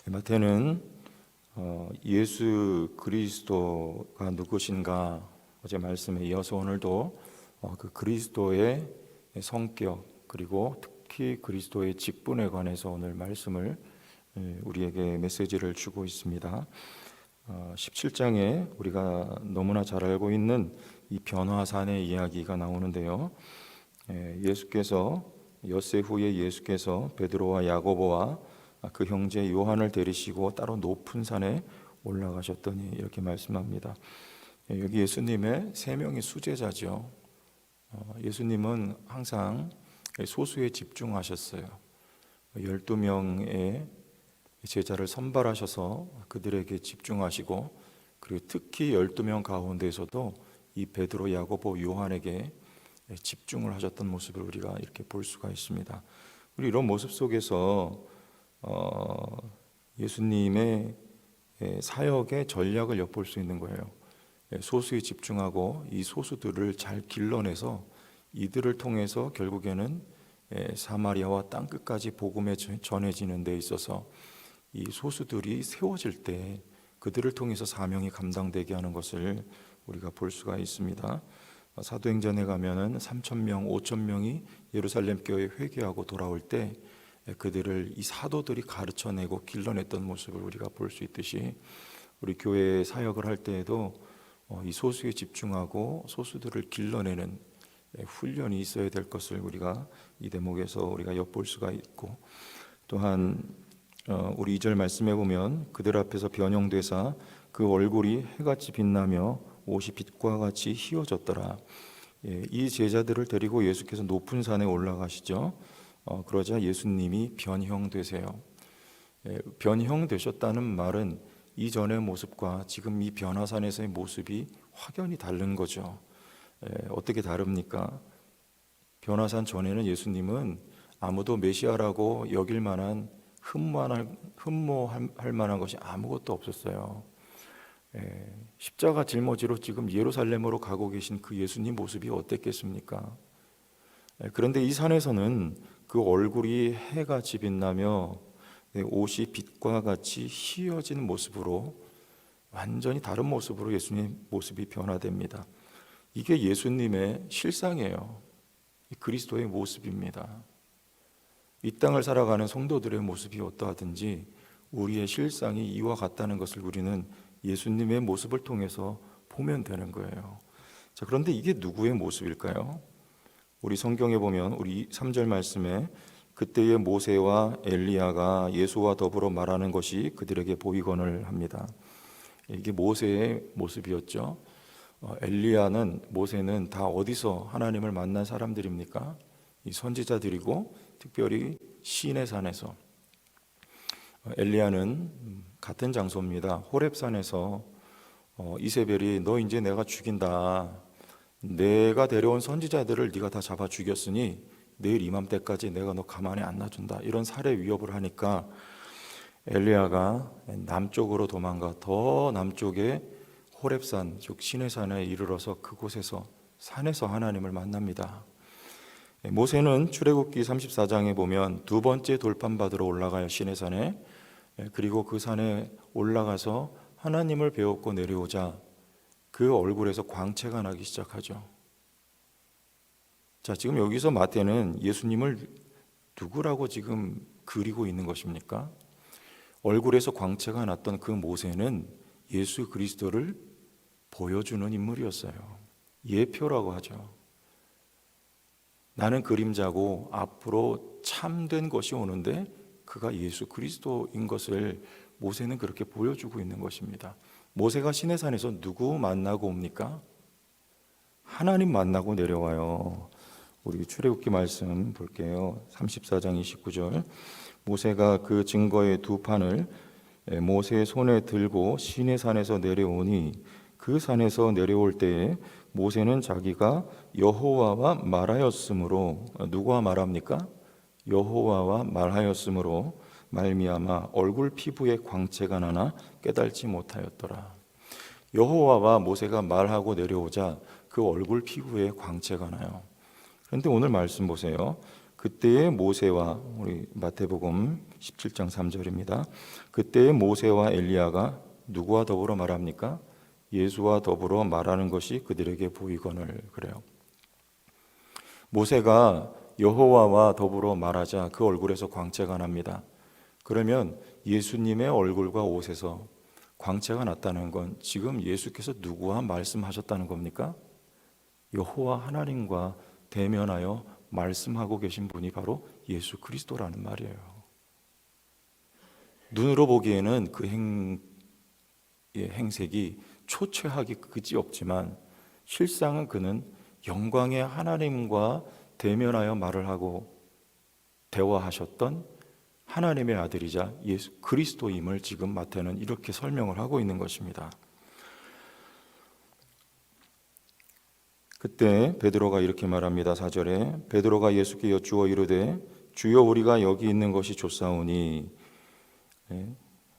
마태는 예수 그리스도가 누구신가 어제 말씀에 이어서 오늘도 그 그리스도의 성격 그리고 특히 그리스도의 직분에 관해서 오늘 말씀을 우리에게 메시지를 주고 있습니다. 17장에 우리가 너무나 잘 알고 있는 이 변화산의 이야기가 나오는데요. 예수께서 엿새 후에 예수께서 베드로와 야고보와 그 형제 요한을 데리시고 따로 높은 산에 올라가셨더니 이렇게 말씀합니다. 여기 예수님의 세 명의 수제자죠. 예수님은 항상 소수에 집중하셨어요. 12명의 제자를 선발하셔서 그들에게 집중하시고, 그리고 특히 12명 가운데에서도 이 베드로, 야고보, 요한에게 집중을 하셨던 모습을 우리가 이렇게 볼 수가 있습니다. 우리 이런 모습 속에서 예수님의 사역의 전략을 엿볼 수 있는 거예요. 소수에 집중하고 이 소수들을 잘 길러내서 이들을 통해서 결국에는 사마리아와 땅끝까지 복음에 전해지는 데 있어서 이 소수들이 세워질 때 그들을 통해서 사명이 감당되게 하는 것을 우리가 볼 수가 있습니다. 사도행전에 가면은 3,000명, 5,000명이 예루살렘 교회에 회개하고 돌아올 때 그들을 이 사도들이 가르쳐내고 길러냈던 모습을 우리가 볼 수 있듯이, 우리 교회 사역을 할 때에도 이 소수에 집중하고 소수들을 길러내는 훈련이 있어야 될 것을 우리가 이 대목에서 우리가 엿볼 수가 있고, 또한 우리 2절 말씀에 보면 그들 앞에서 변형되사 그 얼굴이 해같이 빛나며 옷이 빛과 같이 희어졌더라. 이 제자들을 데리고 예수께서 높은 산에 올라가시죠. 그러자 예수님이 변형되세요. 변형되셨다는 말은 이전의 모습과 지금 이 변화산에서의 모습이 확연히 다른 거죠. 어떻게 다릅니까? 변화산 전에는 예수님은 아무도 메시아라고 여길 만한 흠모할 만한 것이 아무것도 없었어요. 십자가 짊어지러 지금 예루살렘으로 가고 계신 그 예수님 모습이 어땠겠습니까? 그런데 이 산에서는 그 얼굴이 해같이 빛나며 옷이 빛과 같이 희어진 모습으로, 완전히 다른 모습으로 예수님 모습이 변화됩니다. 이게 예수님의 실상이에요. 그리스도의 모습입니다. 이 땅을 살아가는 성도들의 모습이 어떠하든지 우리의 실상이 이와 같다는 것을 우리는 예수님의 모습을 통해서 보면 되는 거예요. 자, 그런데 이게 누구의 모습일까요? 우리 성경에 보면 우리 3절 말씀에 그때의 모세와 엘리야가 예수와 더불어 말하는 것이 그들에게 보이거늘 합니다. 이게 모세의 모습이었죠. 엘리야는, 모세는 다 어디서 하나님을 만난 사람들입니까? 이 선지자들이고, 특별히 시내 산에서. 엘리야는 같은 장소입니다. 호렙산에서 이세벨이 너 이제 내가 죽인다, 내가 데려온 선지자들을 네가 다 잡아 죽였으니 내일 이맘때까지 내가 너 가만히 안 놔준다, 이런 살해 위협을 하니까 엘리야가 남쪽으로 도망가 더 남쪽에 호렙산, 즉 시내산에 이르러서 그곳에서 산에서 하나님을 만납니다. 모세는 출애굽기 34장에 보면 두 번째 돌판받으러 올라가요, 시내산에. 그리고 그 산에 올라가서 하나님을 배웠고 내려오자 그 얼굴에서 광채가 나기 시작하죠. 자, 지금 여기서 마태는 예수님을 누구라고 지금 그리고 있는 것입니까? 얼굴에서 광채가 났던 그 모세는 예수 그리스도를 보여주는 인물이었어요. 예표라고 하죠. 나는 그림자고 앞으로 참된 것이 오는데 그가 예수 그리스도인 것을 모세는 그렇게 보여주고 있는 것입니다. 모세가 시내산에서 누구 만나고 옵니까? 하나님 만나고 내려와요. 우리 출애굽기 말씀 볼게요. 34장 29절. 모세가 그 증거의 두 판을 모세의 손에 들고 시내산에서 내려오니 그 산에서 내려올 때에 모세는 자기가 여호와와 말하였으므로, 누구와 말합니까? 여호와와 말하였으므로 말미암아 얼굴 피부에 광채가 나나 깨달지 못하였더라. 여호와와 모세가 말하고 내려오자 그 얼굴 피부에 광채가 나요. 그런데 오늘 말씀 보세요. 그때의 모세와 우리 마태복음 17장 3절입니다. 그때의 모세와 엘리야가 누구와 더불어 말합니까? 예수와 더불어 말하는 것이 그들에게 보이거늘. 그래요. 모세가 여호와와 더불어 말하자 그 얼굴에서 광채가 납니다. 그러면 예수님의 얼굴과 옷에서 광채가 났다는 건 지금 예수께서 누구와 말씀하셨다는 겁니까? 여호와 하나님과 대면하여 말씀하고 계신 분이 바로 예수 그리스도라는 말이에요. 눈으로 보기에는 그 행색이 초췌하기 그지없지만 실상은 그는 영광의 하나님과 대면하여 말을 하고 대화하셨던 하나님의 아들이자 예수 그리스도임을 지금 마태는 이렇게 설명을 하고 있는 것입니다. 그때 베드로가 이렇게 말합니다. 4절에 베드로가 예수께 여쭈어 이르되 주여 우리가 여기 있는 것이 좋사오니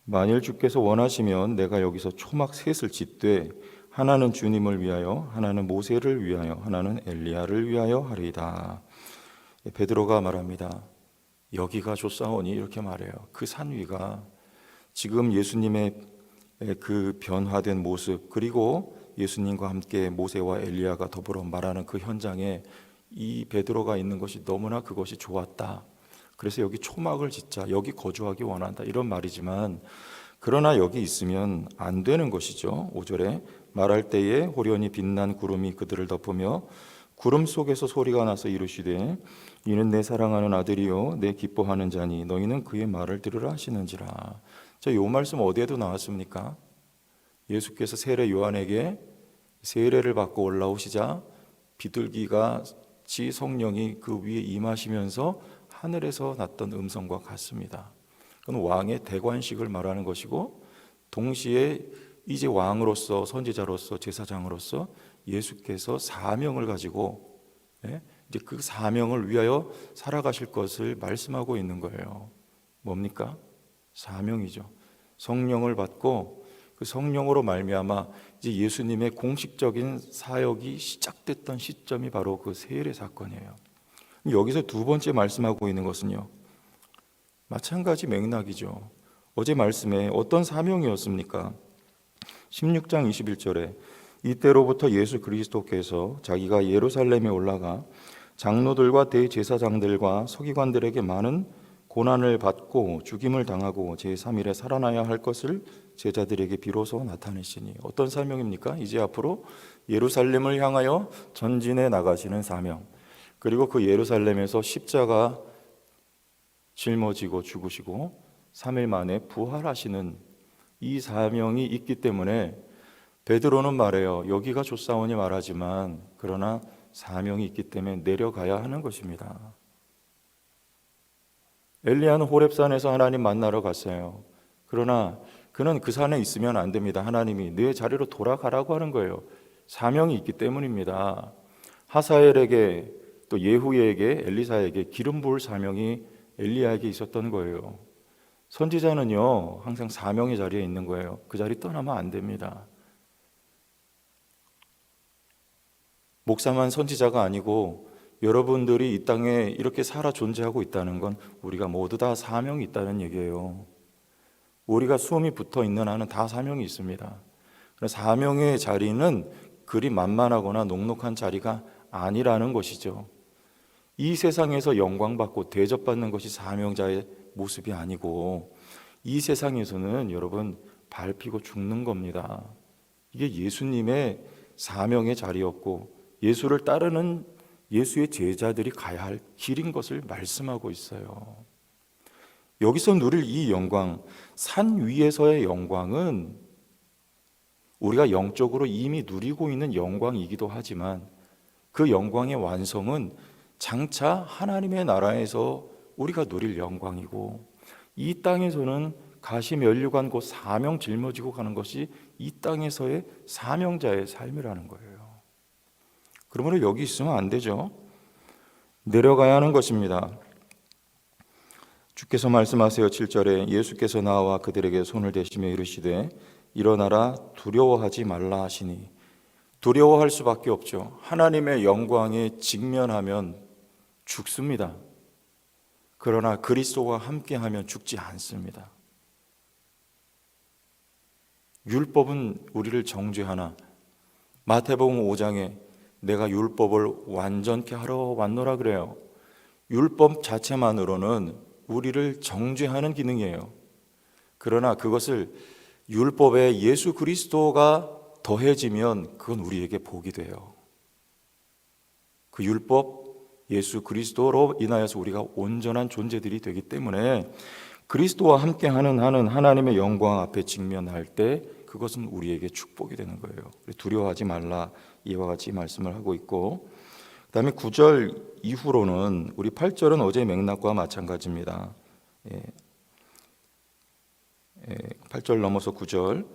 만일 주께서 원하시면 내가 여기서 초막 셋을 짓되 하나는 주님을 위하여 하나는 모세를 위하여 하나는 엘리야를 위하여 하리이다. 베드로가 말합니다. 여기가 좋사오니 이렇게 말해요. 그 산 위가 지금 예수님의 그 변화된 모습 그리고 예수님과 함께 모세와 엘리야가 더불어 말하는 그 현장에 이 베드로가 있는 것이 너무나 그것이 좋았다. 그래서 여기 초막을 짓자, 여기 거주하기 원한다 이런 말이지만 그러나 여기 있으면 안 되는 것이죠. 5절에 말할 때에 호련히 빛난 구름이 그들을 덮으며 구름 속에서 소리가 나서 이르시되 이는 내 사랑하는 아들이요 내 기뻐하는 자니 너희는 그의 말을 들으라 하시는지라. 자, 이 말씀 어디에도 나왔습니까? 예수께서 세례 요한에게 세례를 받고 올라오시자 비둘기같이 성령이 그 위에 임하시면서 하늘에서 났던 음성과 같습니다. 그건 왕의 대관식을 말하는 것이고 동시에 이제 왕으로서 선지자로서 제사장으로서 예수께서 사명을 가지고 이제 그 사명을 위하여 살아가실 것을 말씀하고 있는 거예요. 뭡니까? 사명이죠. 성령을 받고 그 성령으로 말미암아 이제 예수님의 공식적인 사역이 시작됐던 시점이 바로 그 세례 사건이에요. 여기서 두 번째 말씀하고 있는 것은요, 마찬가지 맥락이죠. 어제 말씀에 어떤 사명이었습니까? 16장 21절에 이때로부터 예수 그리스도께서 자기가 예루살렘에 올라가 장로들과 대제사장들과 서기관들에게 많은 고난을 받고 죽임을 당하고 제3일에 살아나야 할 것을 제자들에게 비로소 나타내시니. 어떤 사명입니까? 이제 앞으로 예루살렘을 향하여 전진해 나가시는 사명, 그리고 그 예루살렘에서 십자가 짊어지고 죽으시고 3일 만에 부활하시는 이 사명이 있기 때문에 베드로는 말해요. 여기가 좋사오니 말하지만 그러나 사명이 있기 때문에 내려가야 하는 것입니다. 엘리야는 호렙산에서 하나님 만나러 갔어요. 그러나 그는 그 산에 있으면 안 됩니다. 하나님이 내 자리로 돌아가라고 하는 거예요. 사명이 있기 때문입니다. 하사엘에게 또 예후에게 엘리사에게 기름 부을 사명이 엘리야에게 있었던 거예요. 선지자는요 항상 사명의 자리에 있는 거예요. 그 자리 떠나면 안 됩니다. 목사만 선지자가 아니고 여러분들이 이 땅에 이렇게 살아 존재하고 있다는 건 우리가 모두 다 사명이 있다는 얘기예요. 우리가 수험이 붙어 있는 한은 다 사명이 있습니다. 사명의 자리는 그리 만만하거나 녹록한 자리가 아니라는 것이죠. 이 세상에서 영광받고 대접받는 것이 사명자의 모습이 아니고 이 세상에서는 여러분 밟히고 죽는 겁니다. 이게 예수님의 사명의 자리였고 예수를 따르는 예수의 제자들이 가야 할 길인 것을 말씀하고 있어요. 여기서 누릴 이 영광, 산 위에서의 영광은 우리가 영적으로 이미 누리고 있는 영광이기도 하지만 그 영광의 완성은 장차 하나님의 나라에서 우리가 누릴 영광이고 이 땅에서는 가시면류관 곧 사명 짊어지고 가는 것이 이 땅에서의 사명자의 삶이라는 거예요. 그러므로 여기 있으면 안 되죠. 내려가야 하는 것입니다. 주께서 말씀하세요. 7절에 예수께서 나와 그들에게 손을 대시며 이르시되 일어나라 두려워하지 말라 하시니. 두려워할 수밖에 없죠. 하나님의 영광에 직면하면 죽습니다. 그러나 그리스도와 함께하면 죽지 않습니다. 율법은 우리를 정죄하나 마태복음 5장에 내가 율법을 완전케 하러 왔노라 그래요. 율법 자체만으로는 우리를 정죄하는 기능이에요. 그러나 그것을 율법에 예수 그리스도가 더해지면 그건 우리에게 복이 돼요. 그 율법 예수 그리스도로 인하여서 우리가 온전한 존재들이 되기 때문에 그리스도와 함께하는 하나님의 영광 앞에 직면할 때 그것은 우리에게 축복이 되는 거예요. 두려워하지 말라, 이와 같이 말씀을 하고 있고, 그 다음에 9절 이후로는 우리 8절은 어제 맥락과 마찬가지입니다. 8절 넘어서 9절,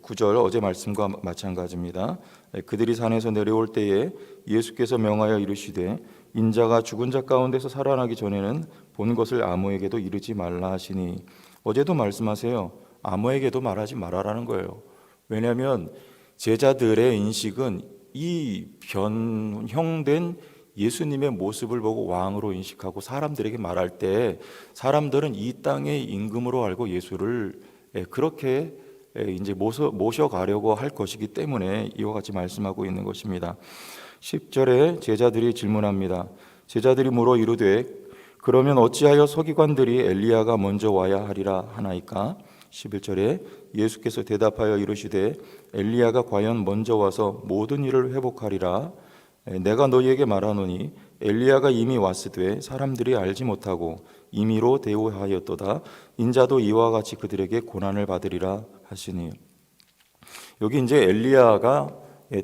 9절 어제 말씀과 마찬가지입니다. 그들이 산에서 내려올 때에 예수께서 명하여 이르시되 인자가 죽은 자 가운데서 살아나기 전에는 본 것을 아무에게도 이르지 말라 하시니, 어제도 말씀하세요. 아무에게도 말하지 말아라는 거예요. 왜냐하면 제자들의 인식은 이 변형된 예수님의 모습을 보고 왕으로 인식하고 사람들에게 말할 때 사람들은 이 땅의 임금으로 알고 예수를 그렇게 이제 모셔가려고 할 것이기 때문에 이와 같이 말씀하고 있는 것입니다. 10절에 제자들이 질문합니다. 제자들이 물어 이르되 그러면 어찌하여 서기관들이 엘리야가 먼저 와야 하리라 하나이까? 11절에 예수께서 대답하여 이르시되 엘리야가 과연 먼저 와서 모든 일을 회복하리라. 내가 너희에게 말하노니 엘리야가 이미 왔으되 사람들이 알지 못하고 임의로 대우하였도다. 인자도 이와 같이 그들에게 고난을 받으리라 하시니, 여기 이제 엘리야가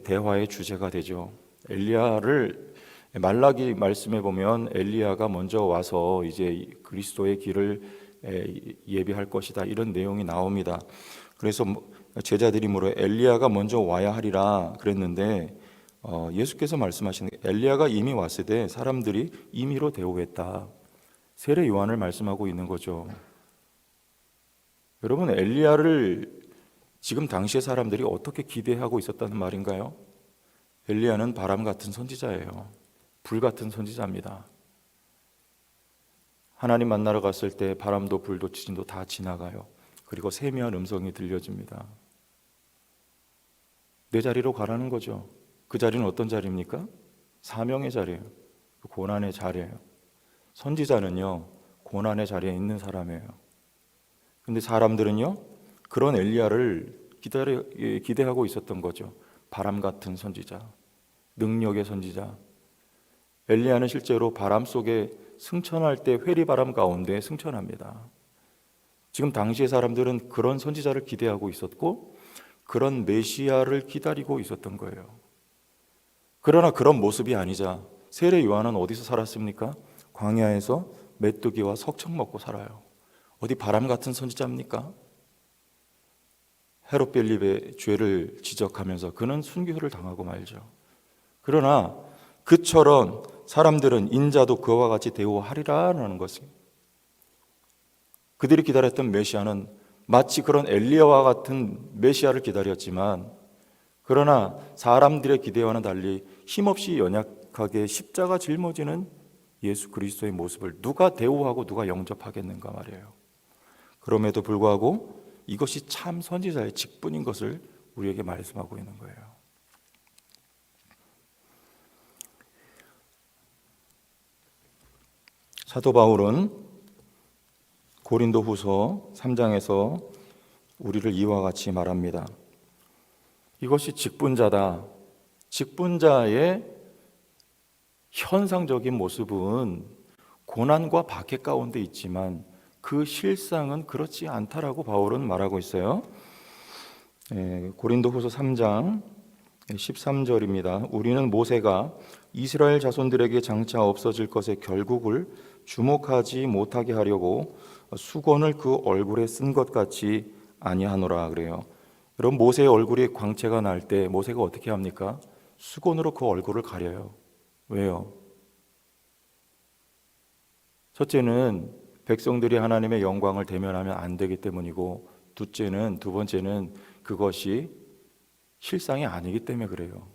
대화의 주제가 되죠. 엘리야를 말라기 말씀해 보면 엘리야가 먼저 와서 이제 그리스도의 길을 예비할 것이다, 이런 내용이 나옵니다. 그래서 제자들이 물어 엘리야가 먼저 와야 하리라 그랬는데 예수께서 말씀하시는 엘리야가 이미 왔을 때 사람들이 임의로 대우했다. 세례 요한을 말씀하고 있는 거죠. 여러분, 엘리야를 지금 당시의 사람들이 어떻게 기대하고 있었다는 말인가요? 엘리야는 바람 같은 선지자예요. 불 같은 선지자입니다. 하나님 만나러 갔을 때 바람도 불도 지진도 다 지나가요. 그리고 세미한 음성이 들려집니다. 내 자리로 가라는 거죠. 그 자리는 어떤 자리입니까? 사명의 자리예요. 고난의 자리예요. 선지자는요, 고난의 자리에 있는 사람이에요. 근데 사람들은요, 그런 엘리야를 기대하고 있었던 거죠. 바람 같은 선지자, 능력의 선지자. 엘리야는 실제로 바람 속에 승천할 때 회리바람 가운데 승천합니다. 지금 당시의 사람들은 그런 선지자를 기대하고 있었고 그런 메시아를 기다리고 있었던 거예요. 그러나 그런 모습이 아니자 세례 요한은 어디서 살았습니까? 광야에서 메뚜기와 석청 먹고 살아요. 어디 바람 같은 선지자입니까? 헤롯 빌립의 죄를 지적하면서 그는 순교를 당하고 말죠. 그러나 그처럼 사람들은 인자도 그와 같이 대우하리라는 것입니다. 그들이 기다렸던 메시아는 마치 그런 엘리야와 같은 메시아를 기다렸지만, 그러나 사람들의 기대와는 달리 힘없이 연약하게 십자가 짊어지는 예수 그리스도의 모습을 누가 대우하고 누가 영접하겠는가 말이에요. 그럼에도 불구하고 이것이 참 선지자의 직분인 것을 우리에게 말씀하고 있는 거예요. 사도 바울은 고린도후서 3장에서 우리를 이와 같이 말합니다. 이것이 직분자다. 직분자의 현상적인 모습은 고난과 박해 가운데 있지만 그 실상은 그렇지 않다라고 바울은 말하고 있어요. 고린도후서 3장 13절입니다. 우리는 모세가 이스라엘 자손들에게 장차 없어질 것의 결국을 주목하지 못하게 하려고 수건을 그 얼굴에 쓴 것 같이 아니하노라 그래요. 여러분, 모세의 얼굴에 광채가 날 때 모세가 어떻게 합니까? 수건으로 그 얼굴을 가려요. 왜요? 첫째는 백성들이 하나님의 영광을 대면하면 안 되기 때문이고, 두 번째는 그것이 실상이 아니기 때문에 그래요.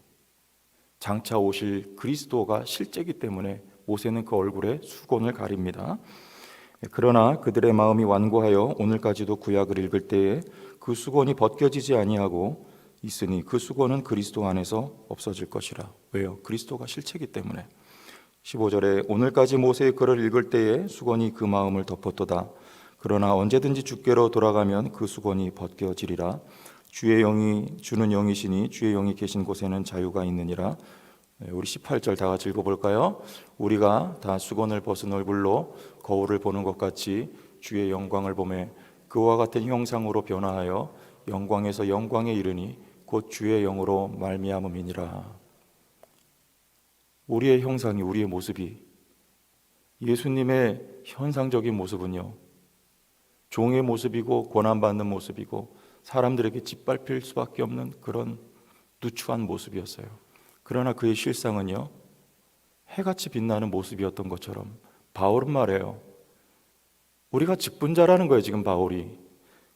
장차 오실 그리스도가 실제이기 때문에 모세는 그 얼굴에 수건을 가립니다. 그러나 그들의 마음이 완고하여 오늘까지도 구약을 읽을 때에 그 수건이 벗겨지지 아니하고 있으니 그 수건은 그리스도 안에서 없어질 것이라. 왜요? 그리스도가 실체이기 때문에. 15절에 오늘까지 모세의 글을 읽을 때에 수건이 그 마음을 덮었도다. 그러나 언제든지 주께로 돌아가면 그 수건이 벗겨지리라. 주의 영이 주는 영이시니 주의 영이 계신 곳에는 자유가 있느니라. 우리 18절 다 같이 읽어볼까요? 우리가 다 수건을 벗은 얼굴로 거울을 보는 것 같이 주의 영광을 보매 그와 같은 형상으로 변화하여 영광에서 영광에 이르니 곧 주의 영으로 말미암음이니라. 우리의 형상이, 우리의 모습이, 예수님의 현상적인 모습은요, 종의 모습이고 고난받는 모습이고 사람들에게 짓밟힐 수밖에 없는 그런 누추한 모습이었어요. 그러나 그의 실상은요, 해같이 빛나는 모습이었던 것처럼. 바울은 말해요, 우리가 직분자라는 거예요, 지금 바울이.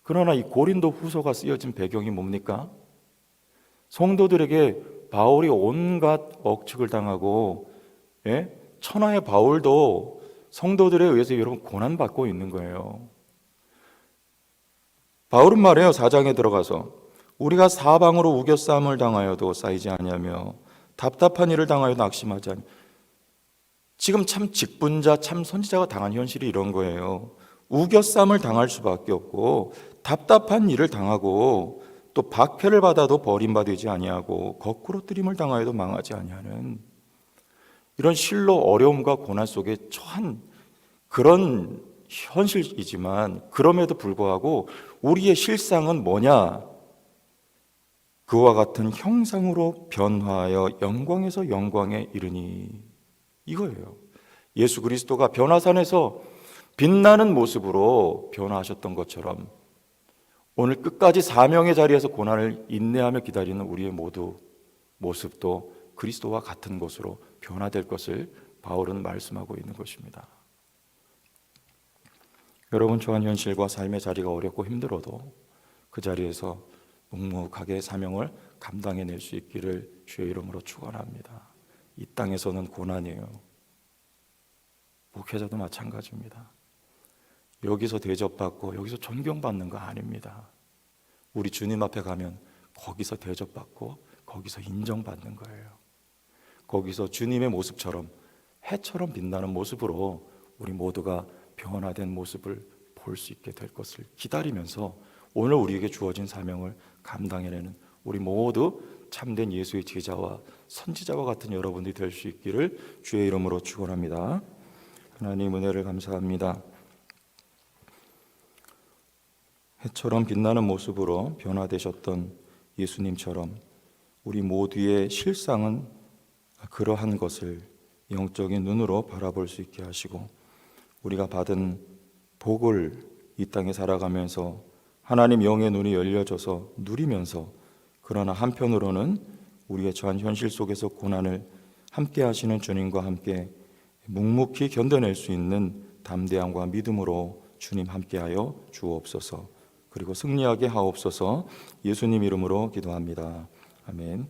그러나 이 고린도 후서가 쓰여진 배경이 뭡니까? 성도들에게 바울이 온갖 억측을 당하고, 천하의 바울도 성도들에 의해서 여러분 고난받고 있는 거예요. 바울은 말해요, 4장에 들어가서 우리가 사방으로 우겨싸움을 당하여도 쌓이지 아니하며 답답한 일을 당하여 낙심하지 아니. 지금 참 직분자, 참 선지자가 당한 현실이 이런 거예요. 우겨싸움을 당할 수밖에 없고 답답한 일을 당하고 또 박해를 받아도 버림받지 아니하고 거꾸로 뜨림을 당하여도 망하지 아니하는 이런 실로 어려움과 고난 속에 처한 그런 현실이지만, 그럼에도 불구하고 우리의 실상은 뭐냐? 그와 같은 형상으로 변화하여 영광에서 영광에 이르니, 이거예요. 예수 그리스도가 변화산에서 빛나는 모습으로 변화하셨던 것처럼 오늘 끝까지 사명의 자리에서 고난을 인내하며 기다리는 우리의 모두 모습도 그리스도와 같은 것으로 변화될 것을 바울은 말씀하고 있는 것입니다. 여러분, 처한 현실과 삶의 자리가 어렵고 힘들어도 그 자리에서 묵묵하게 사명을 감당해낼 수 있기를 주의 이름으로 축원합니다. 이 땅에서는 고난이에요. 목회자도 마찬가지입니다. 여기서 대접받고 여기서 존경받는 거 아닙니다. 우리 주님 앞에 가면 거기서 대접받고 거기서 인정받는 거예요. 거기서 주님의 모습처럼, 해처럼 빛나는 모습으로 우리 모두가 변화된 모습을 볼 수 있게 될 것을 기다리면서 오늘 우리에게 주어진 사명을 감당해내는 우리 모두 참된 예수의 제자와 선지자와 같은 여러분들이 될 수 있기를 주의 이름으로 축원합니다. 하나님 은혜를 감사합니다. 해처럼 빛나는 모습으로 변화되셨던 예수님처럼 우리 모두의 실상은 그러한 것을 영적인 눈으로 바라볼 수 있게 하시고, 우리가 받은 복을 이 땅에 살아가면서 하나님 영의 눈이 열려져서 누리면서, 그러나 한편으로는 우리의 처한 현실 속에서 고난을 함께 하시는 주님과 함께 묵묵히 견뎌낼 수 있는 담대함과 믿음으로 주님 함께하여 주옵소서. 그리고 승리하게 하옵소서. 예수님 이름으로 기도합니다. 아멘.